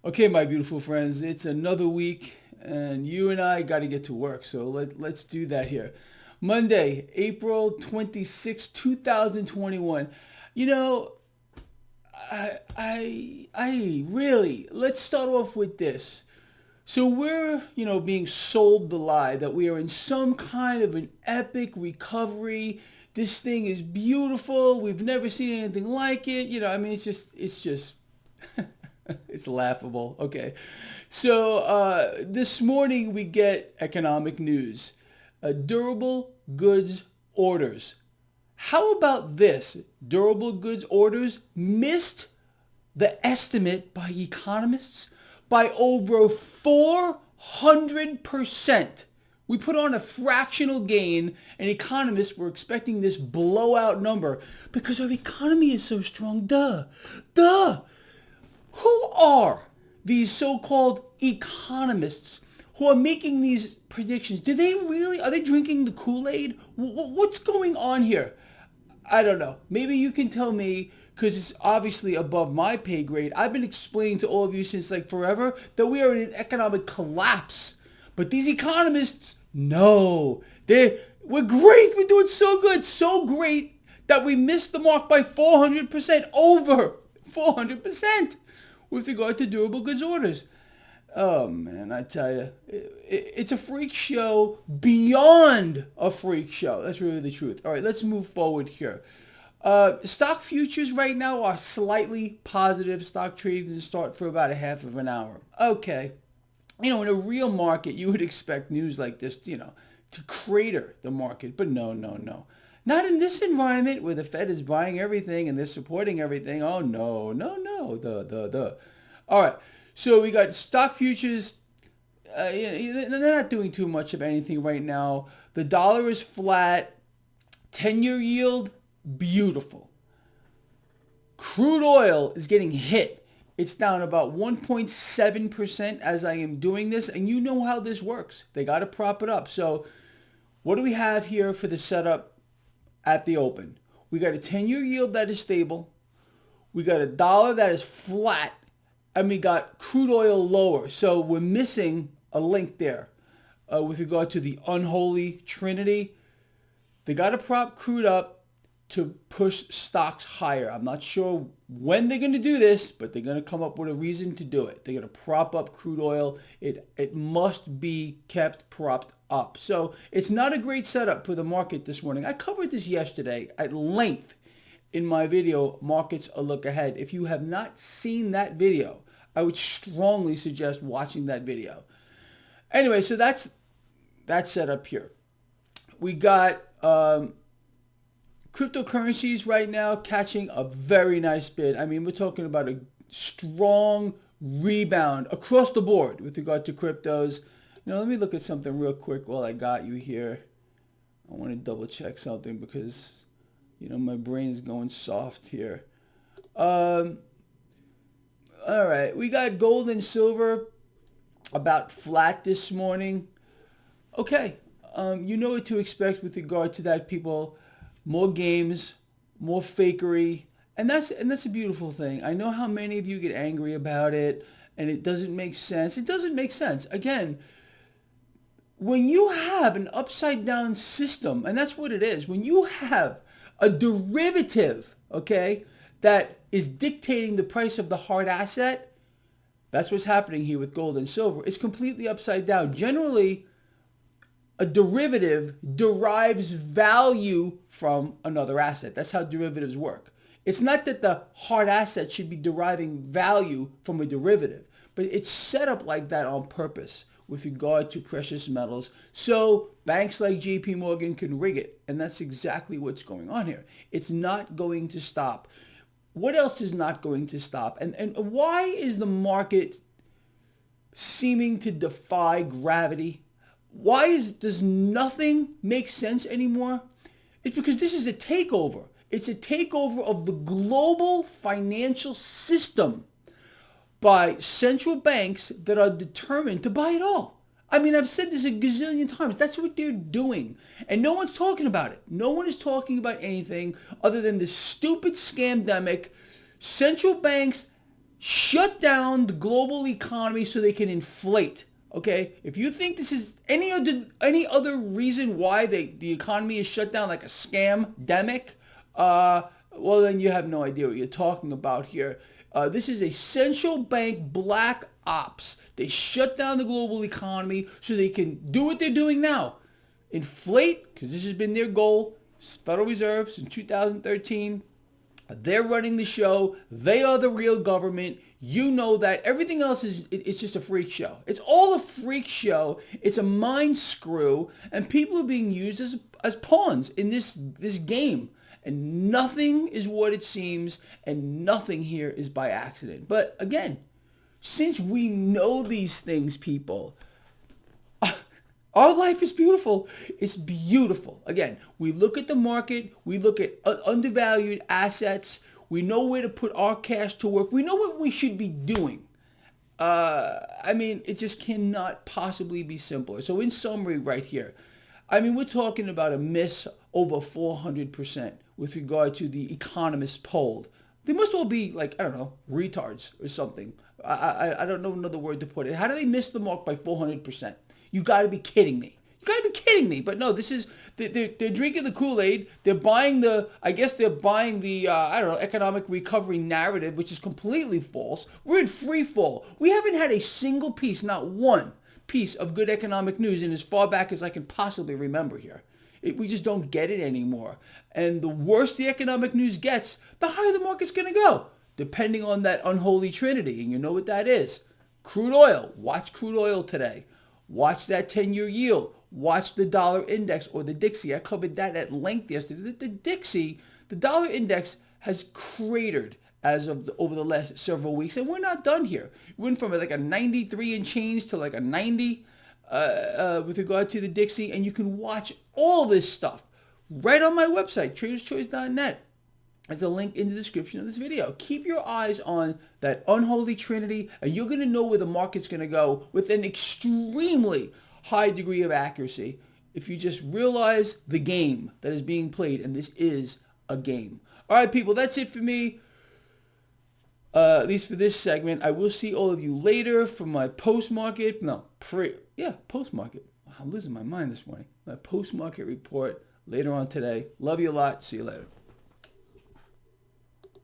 Okay, my beautiful friends, it's another week, and you and I got to get to work. So let's do that here. Monday, April 26, 2021. You know, I really, let's start off with this. So we're, being sold the lie that we are in some kind of an epic recovery. This thing is beautiful. We've never seen anything like it. It's just it's laughable. Okay. So this morning we get economic news. Durable goods orders. How about this? Durable goods orders missed the estimate by economists by over 400%. We put on a fractional gain, and economists were expecting this blowout number because our economy is so strong. Duh. Duh. Who are these so-called economists who are making these predictions? Are they drinking the Kool-Aid? What's going on here? I don't know. Maybe you can tell me, because it's obviously above my pay grade. I've been explaining to all of you since like forever that we are in an economic collapse. But these economists, no. We're great. We're doing so good. So great that we missed the mark by 400%. Over 400% with regard to durable goods orders. Oh, man, I tell you, it's a freak show beyond a freak show. That's really the truth. All right, let's move forward here. Stock futures right now are slightly positive. Stock trading start for about a half of an hour. Okay. In a real market, you would expect news like this, to crater the market. But no. Not in this environment where the Fed is buying everything and they're supporting everything. Oh, no. All right. So we got stock futures. They're not doing too much of anything right now. The dollar is flat. 10-year yield, beautiful. Crude oil is getting hit. It's down about 1.7% as I am doing this. And you know how this works. They got to prop it up. So what do we have here for the setup at the open? We got a 10-year yield that is stable. We got a dollar that is flat. And we got crude oil lower. So we're missing a link there with regard to the unholy trinity. They got to prop crude up to push stocks higher. I'm not sure when they're going to do this, but they're going to come up with a reason to do it. They're going to prop up crude oil. It must be kept propped up. So it's not a great setup for the market this morning. I covered this yesterday at length in my video, Markets A Look Ahead. If you have not seen that video, I would strongly suggest watching that video. Anyway, so that's set up here. We got cryptocurrencies right now catching a very nice bid. I mean, we're talking about a strong rebound across the board with regard to cryptos. Let me look at something real quick while I got you here. I want to double check something because, my brain's going soft here. All right, we got gold and silver about flat this morning. Okay, you know what to expect with regard to that, people. More games, more fakery, and that's a beautiful thing. I know how many of you get angry about it, and it doesn't make sense. It doesn't make sense. Again, when you have an upside down system, and that's what it is, when you have a derivative, okay, that is dictating the price of the hard asset, that's what's happening here with gold and silver. It's completely upside down. Generally, a derivative derives value from another asset. That's how derivatives work. It's not that the hard asset should be deriving value from a derivative, but it's set up like that on purpose with regard to precious metals. So banks like JP Morgan can rig it. And that's exactly what's going on here. It's not going to stop. What else is not going to stop? And why is the market seeming to defy gravity? Does nothing make sense anymore? It's because this is a takeover. It's a takeover of the global financial system by central banks that are determined to buy it all. I mean, I've said this a gazillion times. That's what they're doing. And no one's talking about it. No one is talking about anything other than this stupid scamdemic central banks shut down the global economy so they can inflate. Okay, if you think this is any other reason why the economy is shut down like a scam-demic, well then you have no idea what you're talking about here. This is a central bank black ops. They shut down the global economy so they can do what they're doing now. Inflate, because this has been their goal. Federal Reserve since 2013. They're running the show. They are the real government. You know that. Everything else it's just a freak show. It's all a freak show. It's a mind screw. And people are being used as pawns in this game. And nothing is what it seems. And nothing here is by accident. But again, since we know these things, people, our life is beautiful. It's beautiful. Again, we look at the market. We look at undervalued assets. We know where to put our cash to work. We know what we should be doing. I mean, it just cannot possibly be simpler. So in summary right here, I mean, we're talking about a miss over 400% with regard to the economists polled. They must all be like, I don't know, retards or something. I don't know another word to put it. How do they miss the mark by 400%? You got to be kidding me. You got to be kidding me. But no, this is, they're drinking the Kool-Aid. They're buying the, I don't know, economic recovery narrative, which is completely false. We're in free fall. We haven't had a single piece, not one piece of good economic news in as far back as I can possibly remember here. We just don't get it anymore. And the worse the economic news gets, the higher the market's going to go, depending on that unholy trinity. And you know what that is. Crude oil. Watch crude oil today. Watch that 10-year yield. Watch the dollar index or the Dixie. I covered that at length yesterday. The dollar index has cratered as of over the last several weeks, and we're not done here. We went from like a 93 and change to like a 90 with regard to the Dixie, and you can watch all this stuff right on my website, traderschoice.net. There's a link in the description of this video. Keep your eyes on that unholy trinity, and you're going to know where the market's going to go with an extremely high degree of accuracy if you just realize the game that is being played, and this is a game. All right, people, that's it for me, at least for this segment. I will see all of you later for my post-market, post-market. I'm losing my mind this morning. My post-market report later on today. Love you a lot. See you later.